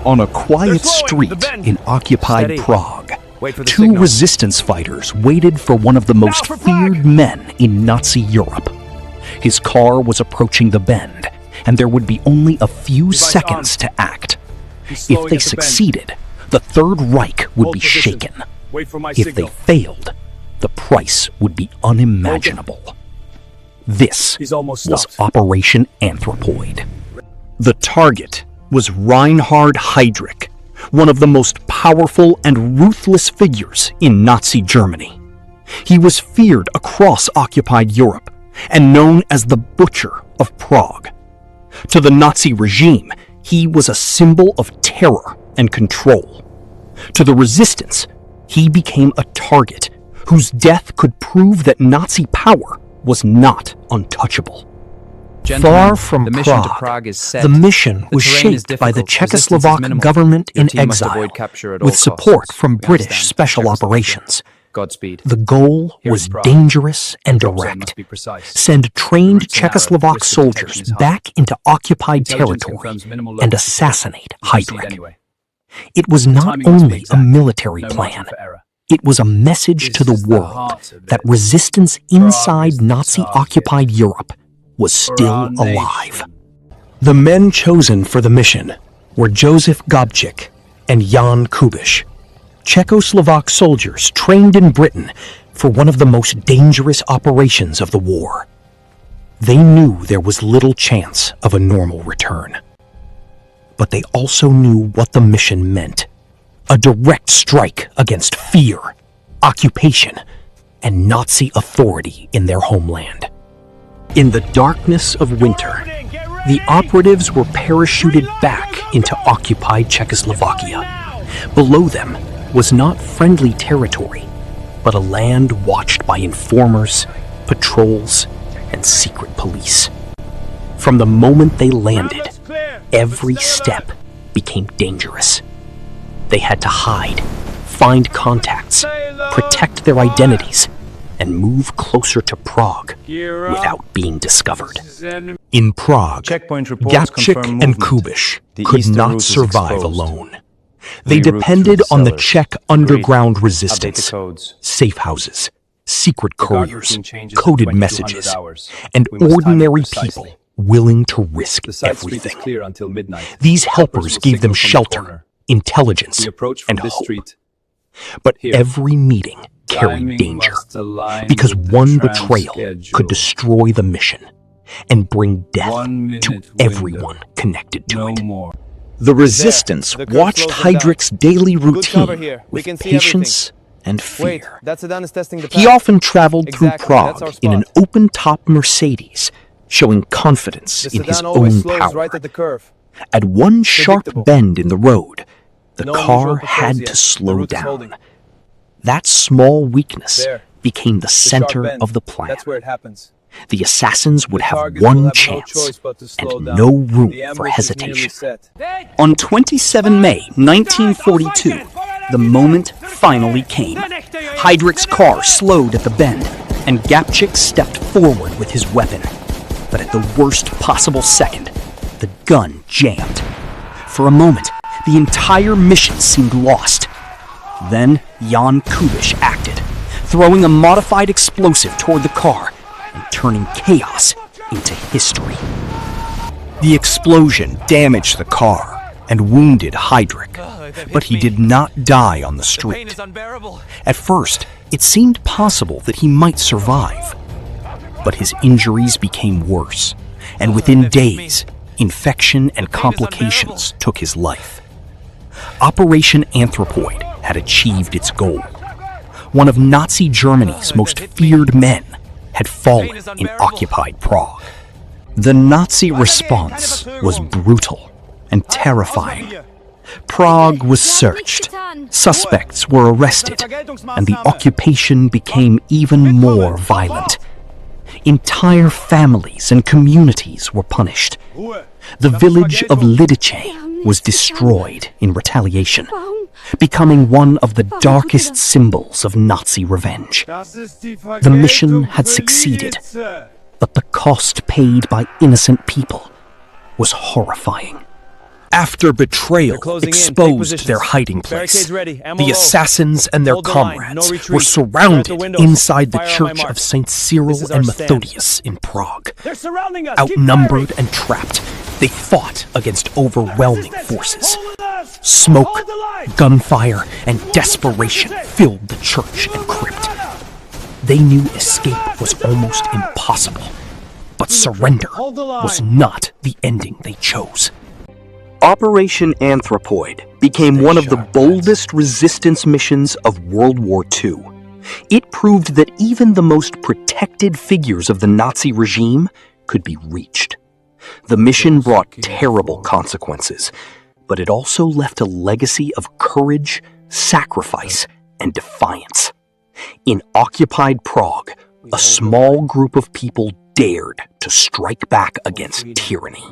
On a quiet street in occupied Prague, two resistance fighters waited for one of the most feared men in Nazi Europe. His car was approaching the bend, and there would be only a few seconds to act. If they succeeded, the Third Reich would be shaken. If they failed, the price would be unimaginable. This was Operation Anthropoid. The target was Reinhard Heydrich, one of the most powerful and ruthless figures in Nazi Germany. He was feared across occupied Europe and known as the Butcher of Prague. To the Nazi regime, he was a symbol of terror and control. To the resistance, he became a target whose death could prove that Nazi power was not untouchable. Far from Prague, the mission was shaped by the Czechoslovak government-in-exile, with support from British special operations. The goal was dangerous and direct. Send trained Czechoslovak soldiers back into occupied territory and assassinate Heydrich. It was not only a military plan. It was a message to the world that resistance inside Nazi-occupied Europe was still alive. The men chosen for the mission were Jozef Gabčík and Jan Kubiš, Czechoslovak soldiers trained in Britain for one of the most dangerous operations of the war. They knew there was little chance of a normal return. But they also knew what the mission meant: a direct strike against fear, occupation, and Nazi authority in their homeland. In the darkness of winter, the operatives were parachuted back into occupied Czechoslovakia. Below them was not friendly territory, but a land watched by informers, patrols, and secret police. From the moment they landed, every step became dangerous. They had to hide, find contacts, protect their identities, and move closer to Prague without being discovered. In Prague, Gabčík and Kubiš could not survive alone. They depended on the Czech underground resistance, safe houses, secret couriers, coded messages, and ordinary people willing to risk everything. These helpers gave them shelter, intelligence, and hope. But every meeting carried danger, because one betrayal could destroy the mission and bring death to everyone connected to it. The resistance watched Heydrich's daily routine with patience and fear. He often traveled through Prague in an open-top Mercedes, showing confidence in his own power. At one sharp bend in the road, the car had to slow down. That small weakness became the center of the plan. The assassins would have one chance and no room for hesitation. On 27 May 1942, the moment finally came. Heydrich's car slowed at the bend, and Gabčík stepped forward with his weapon. But at the worst possible second, the gun jammed. For a moment, the entire mission seemed lost. Then Jan Kubiš acted, throwing a modified explosive toward the car and turning chaos into history. The explosion damaged the car and wounded Heydrich, but he did not die on the street. At first, it seemed possible that he might survive. But his injuries became worse, and within days, infection and complications took his life. Operation Anthropoid had achieved its goal. One of Nazi Germany's most feared men had fallen in occupied Prague. The Nazi response was brutal and terrifying. Prague was searched, suspects were arrested, and the occupation became even more violent. Entire families and communities were punished. The village of Lidice was destroyed in retaliation, becoming one of the darkest symbols of Nazi revenge. The mission had succeeded, but the cost paid by innocent people was horrifying. after betrayal exposed their hiding place. The assassins and their comrades were surrounded inside the church of St. Cyril and Methodius in Prague. Outnumbered and trapped, they fought against overwhelming forces. Smoke, gunfire, and desperation filled the church and crypt. They knew escape was almost impossible, but surrender was not the ending they chose. Operation Anthropoid became one of the boldest resistance missions of World War II. It proved that even the most protected figures of the Nazi regime could be reached. The mission brought terrible consequences, but it also left a legacy of courage, sacrifice, and defiance. In occupied Prague, a small group of people dared to strike back against tyranny.